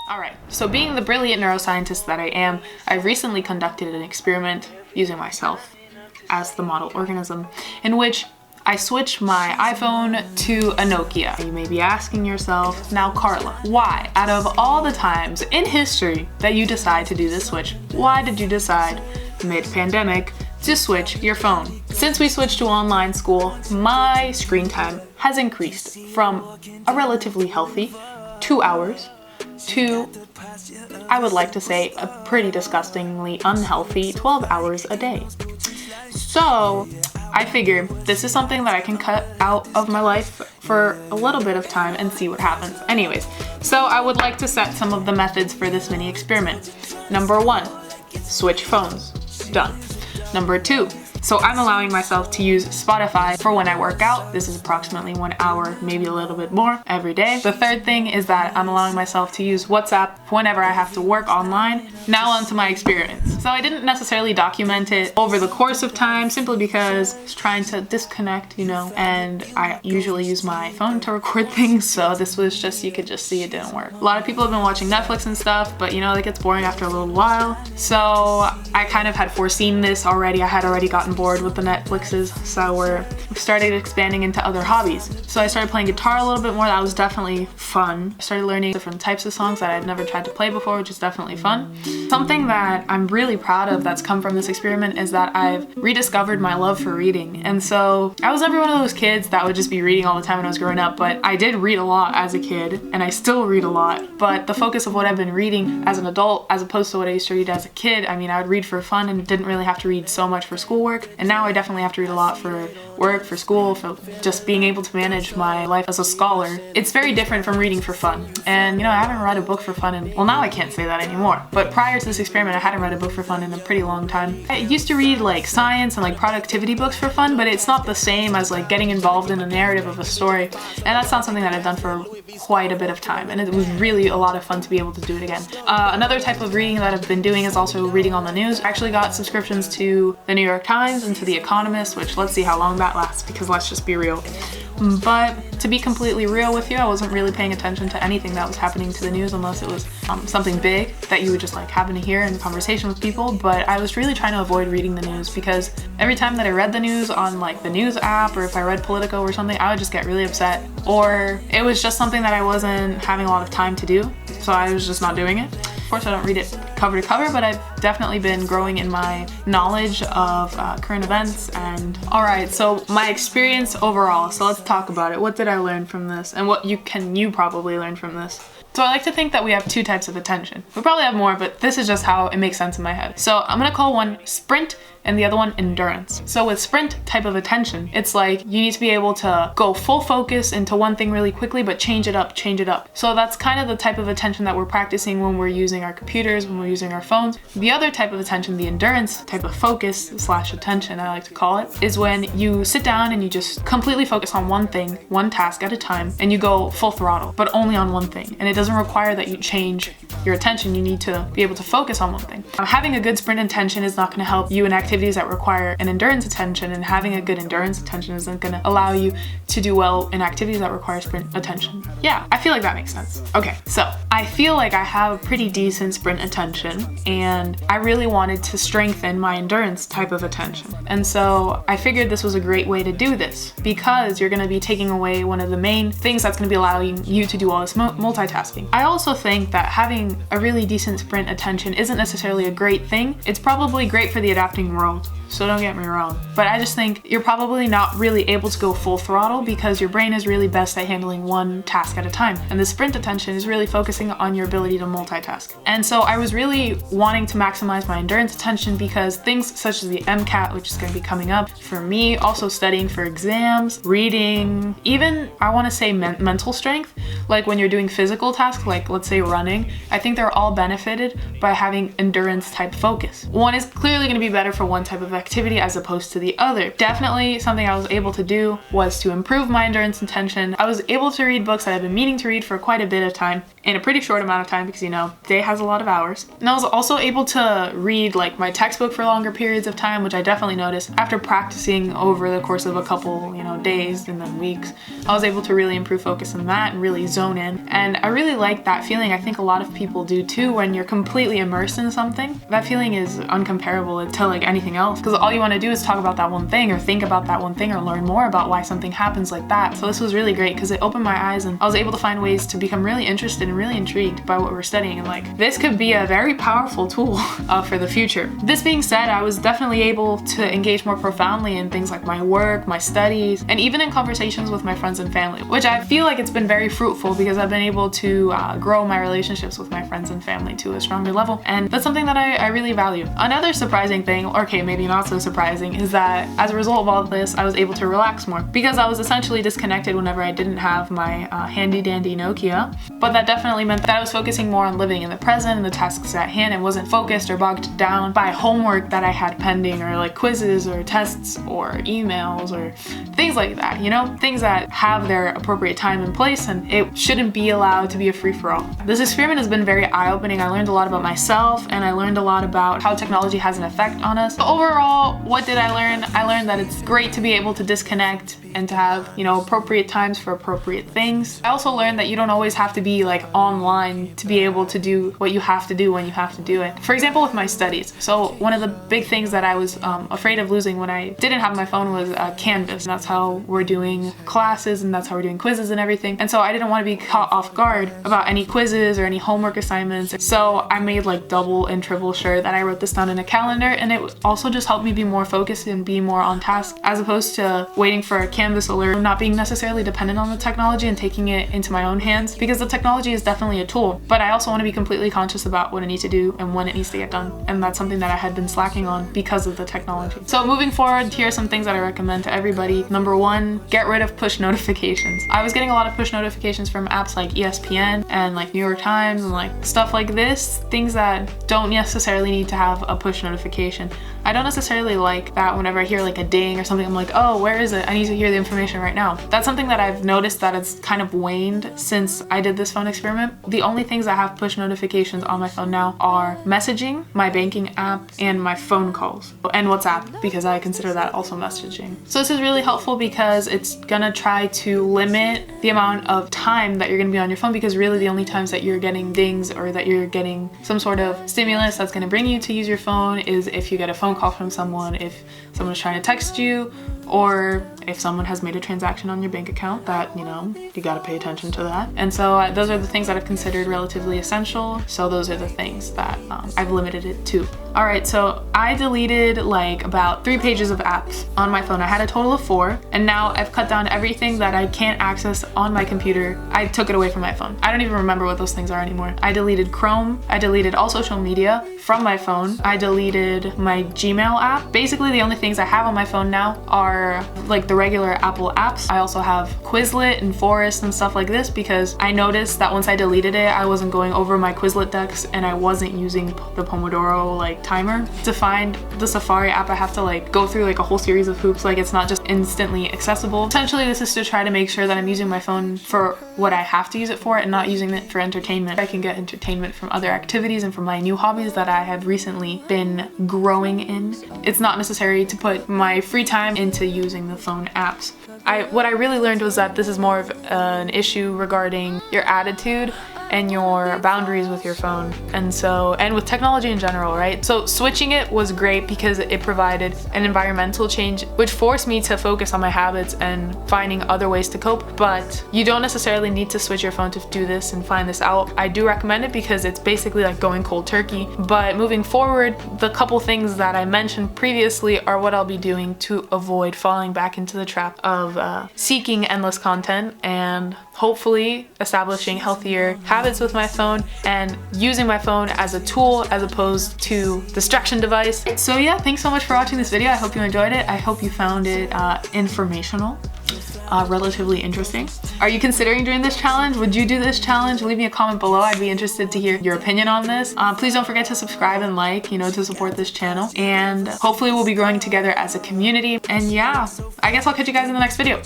Alright, so being the brilliant neuroscientist that I am, I recently conducted an experiment using myself as the model organism in which I switched my iPhone to a Nokia. You may be asking yourself, now Karla, why? Out of all the times in history that you decide to do this switch, why did you decide mid-pandemic to switch your phone? Since we switched to online school, my screen time has increased from a relatively healthy 2 hours to, I would like to say, a pretty disgustingly unhealthy 12 hours a day. So I figure this is something that I can cut out of my life for a little bit of time and see what happens. Anyways, so I would like to set some of the methods for this mini experiment. Number 1, switch phones. Done. Number 2, so I'm allowing myself to use Spotify for when I work out. This is approximately 1 hour, maybe a little bit more every day. The third thing is that I'm allowing myself to use WhatsApp whenever I have to work online. Now onto my experience. So I didn't necessarily document it over the course of time simply because I was trying to disconnect, and I usually use my phone to record things. So this was just, you could just see it didn't work. A lot of people have been watching Netflix and stuff, but it gets boring after a little while. So I kind of had foreseen this already. I had already gotten bored with the Netflixes, so we started expanding into other hobbies. So I started playing guitar a little bit more. That was definitely fun. I started learning different types of songs that I'd never tried to play before, which is definitely fun. Something that I'm really proud of that's come from this experiment is that I've rediscovered my love for reading. And so I was never one of those kids that would just be reading all the time when I was growing up, but I did read a lot as a kid, and I still read a lot. But the focus of what I've been reading as an adult, as opposed to what I used to read as a kid, I would read for fun and didn't really have to read so much for schoolwork. And now I definitely have to read a lot for work, for school, for just being able to manage my life as a scholar. It's very different from reading for fun. And I haven't read a book for fun in, well, now I can't say that anymore. But prior to this experiment, I hadn't read a book for fun in a pretty long time. I used to read science and productivity books for fun, but it's not the same as getting involved in the narrative of a story. And that's not something that I've done for quite a bit of time. And it was really a lot of fun to be able to do it again. Another type of reading that I've been doing is also reading on the news. I actually got subscriptions to the New York Times and to The Economist, which let's see how long that lasts, because let's just be real. But to be completely real with you, I wasn't really paying attention to anything that was happening to the news unless it was something big that you would just happen to hear in conversation with people. But I was really trying to avoid reading the news because every time that I read the news on the news app, or if I read Politico or something, I would just get really upset, or it was just something that I wasn't having a lot of time to do, so I was just not doing it. Of course, I don't read it cover to cover, but I've definitely been growing in my knowledge of current events. And alright, so my experience overall, so let's talk about it. What did I learn from this, and what you probably learn from this? So I like to think that we have 2 types of attention. We probably have more, but this is just how it makes sense in my head. So I'm gonna call one sprint and the other one endurance. So with sprint type of attention, it's you need to be able to go full focus into one thing really quickly, but change it up. So that's kind of the type of attention that we're practicing when we're using our computers, when we're using our phones. The other type of attention, the endurance type of focus / attention, I like to call it, is when you sit down and you just completely focus on one thing, one task at a time, and you go full throttle, but only on one thing. And it doesn't require that you change your attention. You need to be able to focus on one thing. Having a good sprint attention is not going to help you in activities that require an endurance attention, and having a good endurance attention isn't going to allow you to do well in activities that require sprint attention. Yeah, I feel like that makes sense. Okay, so I feel like I have a pretty decent sprint attention, and I really wanted to strengthen my endurance type of attention. And so I figured this was a great way to do this, because you're going to be taking away one of the main things that's going to be allowing you to do all this multitasking. I also think that having a really decent sprint attention isn't necessarily a great thing. It's probably great for the adapting world, so don't get me wrong. But I just think you're probably not really able to go full throttle because your brain is really best at handling one task at a time. And the sprint attention is really focusing on your ability to multitask. And so I was really wanting to maximize my endurance attention because things such as the MCAT, which is going to be coming up for me, also studying for exams, reading, even I want to say mental strength, when you're doing physical tasks, let's say running, I think they're all benefited by having endurance type focus. One is clearly going to be better for one type of activity as opposed to the other. Definitely something I was able to do was to improve my endurance and tension. I was able to read books that I've been meaning to read for quite a bit of time in a pretty short amount of time because, you know, day has a lot of hours. And I was also able to read like my textbook for longer periods of time, which I definitely noticed after practicing over the course of a couple, you know, days and then weeks. I was able to really improve focus in that and really zone in. And I really like that feeling. I think a lot of people do too. When you're completely immersed in something, that feeling is uncomparable to like anything else, because all you want to do is talk about that one thing or think about that one thing or learn more about why something happens like that. So this was really great because it opened my eyes and I was able to find ways to become really interested and really intrigued by what we're studying, and like this could be a very powerful tool for the future. This being said, I was definitely able to engage more profoundly in things like my work, my studies, and even in conversations with my friends and family, which I feel like it's been very fruitful because I've been able to grow my relationships with my friends and family to a stronger level, and that's something that I really value. Another surprising thing, or okay, maybe not so surprising, is that as a result of all of this, I was able to relax more because I was essentially disconnected whenever I didn't have my handy dandy Nokia, but that definitely meant that I was focusing more on living in the present and the tasks at hand and wasn't focused or bogged down by homework that I had pending or like quizzes or tests or emails or things like that, you know, things that have their appropriate time and place, and it shouldn't be allowed to be a free-for-all. This experiment has been very eye-opening. I learned a lot about myself and I learned a lot about how technology has an effect on us. But overall, what did I learn? I learned that it's great to be able to disconnect and to have, you know, appropriate times for appropriate things. I also learned that you don't always have to be like online to be able to do what you have to do when you have to do it. For example, with my studies. So one of the big things that I was afraid of losing when I didn't have my phone was Canvas. That's how we're doing classes and that's how we're doing quizzes and everything. And so I didn't want to be caught off guard about any quizzes or any homework assignments. So I made like double and triple sure that I wrote this down in a calendar, and it also just helped me be more focused and be more on task as opposed to waiting for a Canvas alert, not being necessarily dependent on the technology and taking it into my own hands, because the technology is definitely a tool, but I also want to be completely conscious about what I need to do and when it needs to get done. And that's something that I had been slacking on because of the technology. So moving forward, here are some things that I recommend to everybody. Number one, get rid of push notifications. I was getting a lot of push notifications from apps like ESPN and like New York Times and like stuff like this, things that don't necessarily need to have a push notification. I don't necessarily like that. Whenever I hear like a ding or something, I'm like, oh, where is it? I need to hear the information right now. That's something that I've noticed that it's kind of waned since I did this phone experiment. The only things that have push notifications on my phone now are messaging, my banking app, and my phone calls, and WhatsApp, because I consider that also messaging. So this is really helpful because it's gonna try to limit the amount of time that you're gonna be on your phone, because really the only times that you're getting dings or that you're getting some sort of stimulus that's gonna bring you to use your phone is if you get a phone call from someone, if someone's trying to text you, or if someone has made a transaction on your bank account that, you know, you gotta pay attention to that. And so those are the things that I've considered relatively essential. So those are the things that I've limited it to. All right, so I deleted like about 3 pages of apps on my phone. I had a total of 4, and now I've cut down everything that I can't access on my computer. I took it away from my phone. I don't even remember what those things are anymore. I deleted Chrome. I deleted all social media from my phone. I deleted my Gmail app. Basically, the only things I have on my phone now are like the regular Apple apps. I also have Quizlet and Forest and stuff like this because I noticed that once I deleted it, I wasn't going over my Quizlet decks and I wasn't using the Pomodoro like timer. To find the Safari app, I have to like go through like a whole series of hoops. Like it's not just instantly accessible. Essentially, this is to try to make sure that I'm using my phone for what I have to use it for and not using it for entertainment. I can get entertainment from other activities and from my new hobbies that I have recently been growing in. It's not necessary to put my free time into using the phone apps. What I really learned was that this is more of an issue regarding your attitude and your boundaries with your phone, and with technology in general, right? So switching it was great because it provided an environmental change which forced me to focus on my habits and finding other ways to cope. But you don't necessarily need to switch your phone to do this and find this out. I do recommend it because it's basically like going cold turkey. But moving forward, the couple things that I mentioned previously are what I'll be doing to avoid falling back into the trap of seeking endless content and hopefully establishing healthier habits with my phone and using my phone as a tool as opposed to distraction device. So yeah, thanks so much for watching this video. I hope you enjoyed it. I hope you found it informational. relatively interesting. Are you considering doing this challenge? Would you do this challenge? Leave me a comment below. I'd be interested to hear your opinion on this. Please don't forget to subscribe and like, you know, to support this channel. And hopefully we'll be growing together as a community. And yeah, I guess I'll catch you guys in the next video.